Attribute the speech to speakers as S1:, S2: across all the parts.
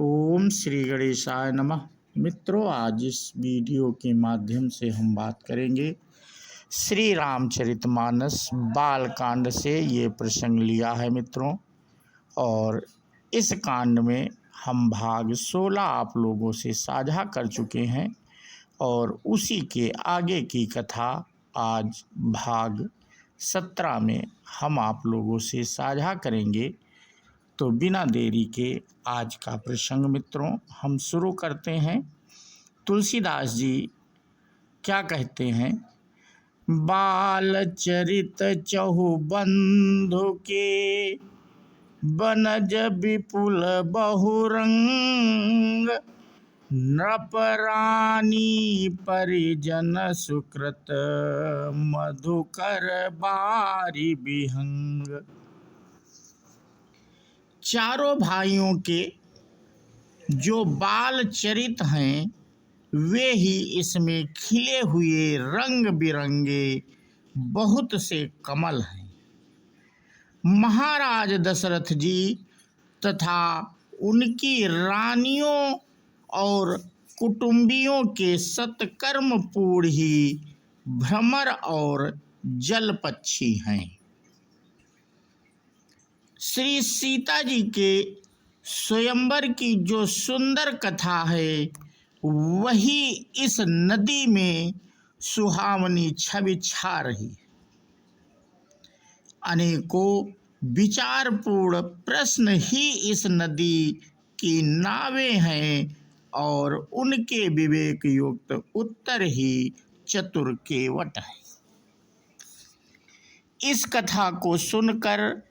S1: ओम श्री गणेशाय नमः। मित्रों, आज इस वीडियो के माध्यम से हम बात करेंगे श्री रामचरितमानस बाल कांड से। ये प्रसंग लिया है मित्रों, और इस कांड में हम भाग 16 आप लोगों से साझा कर चुके हैं और उसी के आगे की कथा आज भाग 17 में हम आप लोगों से साझा करेंगे। तो बिना देरी के आज का प्रसंग मित्रों हम शुरू करते हैं। तुलसीदास जी क्या कहते हैं? बाल चरित चहु बंधु के, बनज विपुल बहुरंग, नृपरानी परिजन सुकृत, मधुकर बारी विहंग। चारों भाइयों के जो बाल चरित हैं वे ही इसमें खिले हुए रंग बिरंगे बहुत से कमल हैं। महाराज दशरथ जी तथा उनकी रानियों और कुटुंबियों के सत्कर्म पूर्ण ही भ्रमर और जलपक्षी हैं। श्री सीता जी के स्वयंवर की जो सुंदर कथा है वही इस नदी में सुहावनी छवि छा रही है। अनेकों विचारपूर्ण प्रश्न ही इस नदी की नावें हैं और उनके विवेक युक्त उत्तर ही चतुर केवट है। इस कथा को सुनकर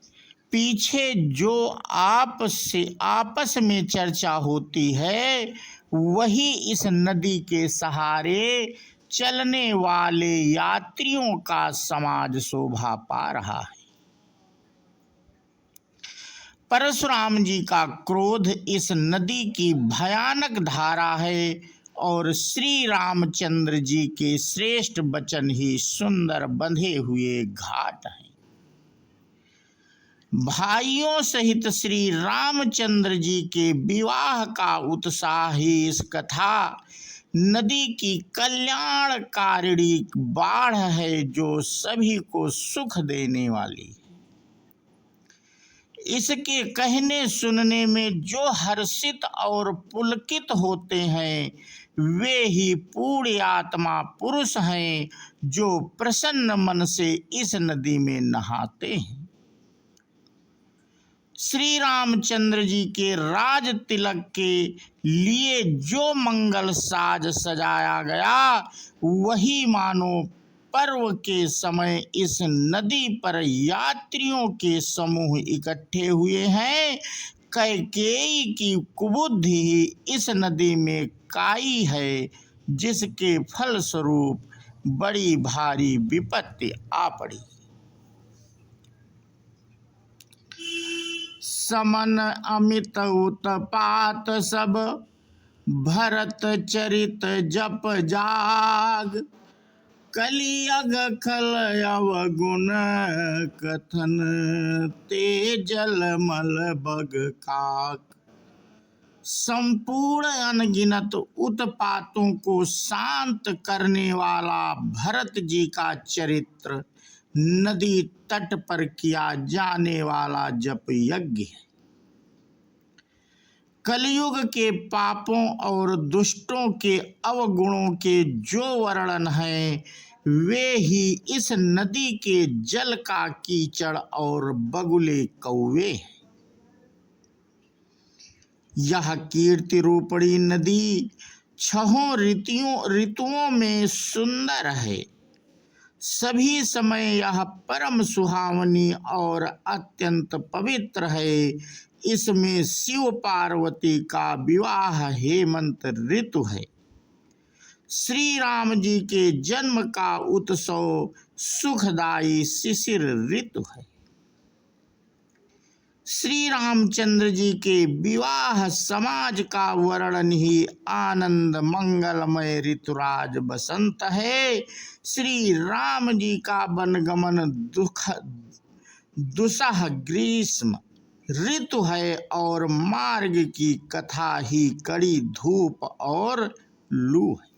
S1: पीछे जो आपस में चर्चा होती है वही इस नदी के सहारे चलने वाले यात्रियों का समाज शोभा पा रहा है। परशुराम जी का क्रोध इस नदी की भयानक धारा है और श्री रामचंद्र जी के श्रेष्ठ वचन ही सुंदर बंधे हुए घाट हैं। भाइयों सहित श्री रामचंद्र जी के विवाह का उत्साह ही इस कथा नदी की कल्याणकारिणी बाढ़ है जो सभी को सुख देने वाली है। इसके कहने सुनने में जो हर्षित और पुलकित होते हैं वे ही पूर्ण आत्मा पुरुष हैं जो प्रसन्न मन से इस नदी में नहाते हैं। श्री रामचंद्र जी के राज तिलक के लिए जो मंगल साज सजाया गया वही मानो पर्व के समय इस नदी पर यात्रियों के समूह इकट्ठे हुए हैं। कैकेयी की कुबुद्धि ही इस नदी में काई है जिसके फलस्वरूप बड़ी भारी विपत्ति आ पड़ी। समन अमित उत्पात सब, भरत चरित जप जाग, कलियग खल अवगुण, कथन ते जलमल बग काक। संपूर्ण अनगिनत उत्पातों को शांत करने वाला भरत जी का चरित्र नदी तट पर किया जाने वाला जप यज्ञ है। कलयुग के पापों और दुष्टों के अवगुणों के जो वर्णन है वे ही इस नदी के जल का कीचड़ और बगुले कौवे हैं। यह कीर्ति रूपणी नदी छहों ऋतुओं में सुंदर है। सभी समय यह परम सुहावनी और अत्यंत पवित्र है। इसमें शिव पार्वती का विवाह हेमंत ऋतु है। श्री राम जी के जन्म का उत्सव सुखदायी शिशिर ऋतु है। श्री रामचंद्र जी के विवाह समाज का वर्णन ही आनंद मंगलमय ऋतुराज बसंत है। श्री राम जी का वनगमन दुसह ग्रीष्म ऋतु है और मार्ग की कथा ही कड़ी धूप और लू है।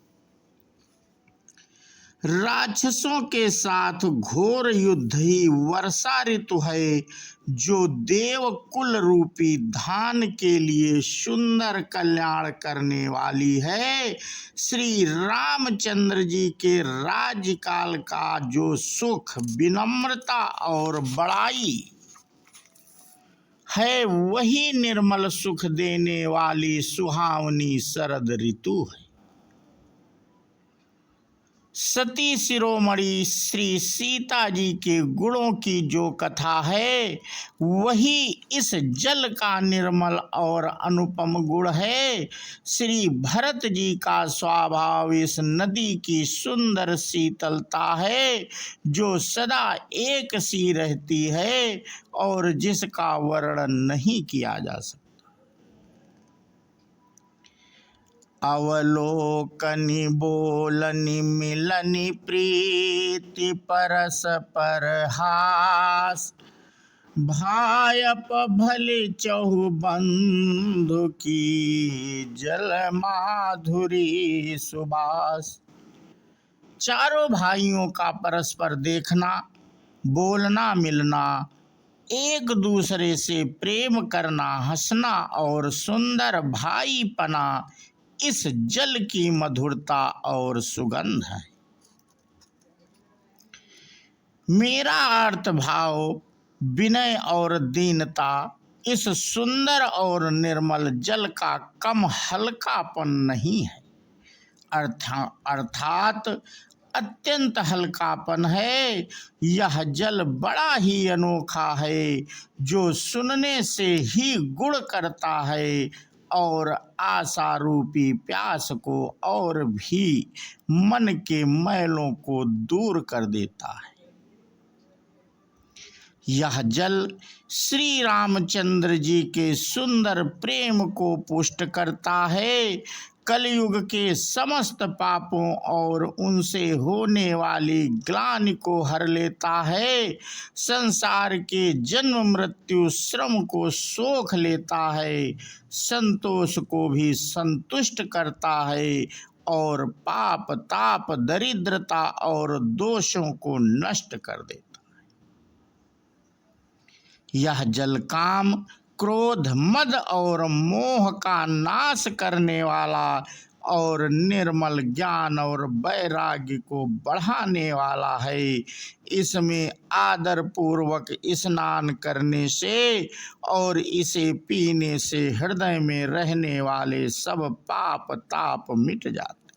S1: राक्षसों के साथ घोर युद्ध ही वर्षा ऋतु है, जो देव कुल रूपी धान के लिए सुंदर कल्याण करने वाली है। श्री रामचंद्र जी के राज्यकाल का जो सुख, विनम्रता और बड़ाई है, वही निर्मल सुख देने वाली सुहावनी शरद ऋतु है। सती शिरोमणि श्री सीता जी के गुणों की जो कथा है, वही इस जल का निर्मल और अनुपम गुण है। श्री भरत जी का स्वभाव इस नदी की सुंदर शीतलता है, जो सदा एक सी रहती है और जिसका वर्णन नहीं किया जा सकता। अवलोकनि बोलनि मिलनि प्रीति परस्पर हास, भायप भले चहु बंधु की जल माधुरी सुबास। चारों भाइयों का परस्पर देखना, बोलना मिलना, एक दूसरे से प्रेम करना, हंसना और सुंदर भाईपना इस जल की मधुरता और सुगंध है। मेरा अर्थ भाव, विनय और दीनता इस सुंदर और निर्मल जल का कम हल्कापन नहीं है, अर्थात अत्यंत हल्कापन है। यह जल बड़ा ही अनोखा है, जो सुनने से ही गुण करता है और आशा रूपी प्यास को और भी मन के मैलों को दूर कर देता है। यह जल श्री रामचंद्र जी के सुंदर प्रेम को पुष्ट करता है, कलयुग के समस्त पापों और उनसे होने वाली ग्लानि को हर लेता है, संसार के जन्म मृत्यु श्रम को सोख लेता है, संतोष को भी संतुष्ट करता है और पाप ताप दरिद्रता और दोषों को नष्ट कर देता है। यह जल काम, क्रोध, मद और मोह का नाश करने वाला और निर्मल ज्ञान और वैराग्य को बढ़ाने वाला है। इसमें आदर पूर्वक स्नान करने से और इसे पीने से हृदय में रहने वाले सब पाप ताप मिट जाते।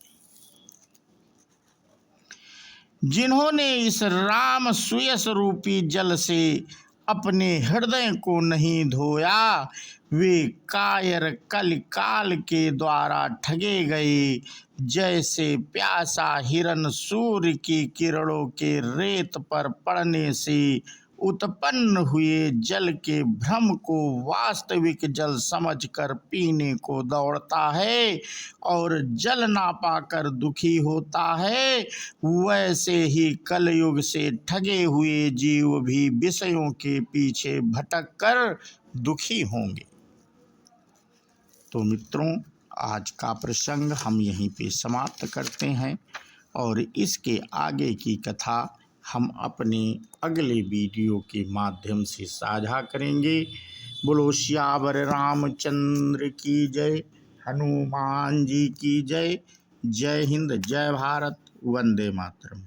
S1: जिन्होंने इस राम सुयस रूपी जल से अपने हृदय को नहीं धोया, वे कायर कलिकाल के द्वारा ठगे गए। जैसे प्यासा हिरन सूर्य की किरणों के रेत पर पड़ने से उत्पन्न हुए जल के भ्रम को वास्तविक जल समझकर पीने को दौड़ता है और जल ना पाकर दुखी होता है, वैसे ही कलयुग से ठगे हुए जीव भी विषयों के पीछे भटक कर दुखी होंगे। तो मित्रों, आज का प्रसंग हम यहीं पे समाप्त करते हैं और इसके आगे की कथा हम अपने अगले वीडियो के माध्यम से साझा करेंगे। बोलो सियावर रामचंद्र की जय, हनुमान जी की जय। जय हिंद, जय भारत, वंदे मातरम।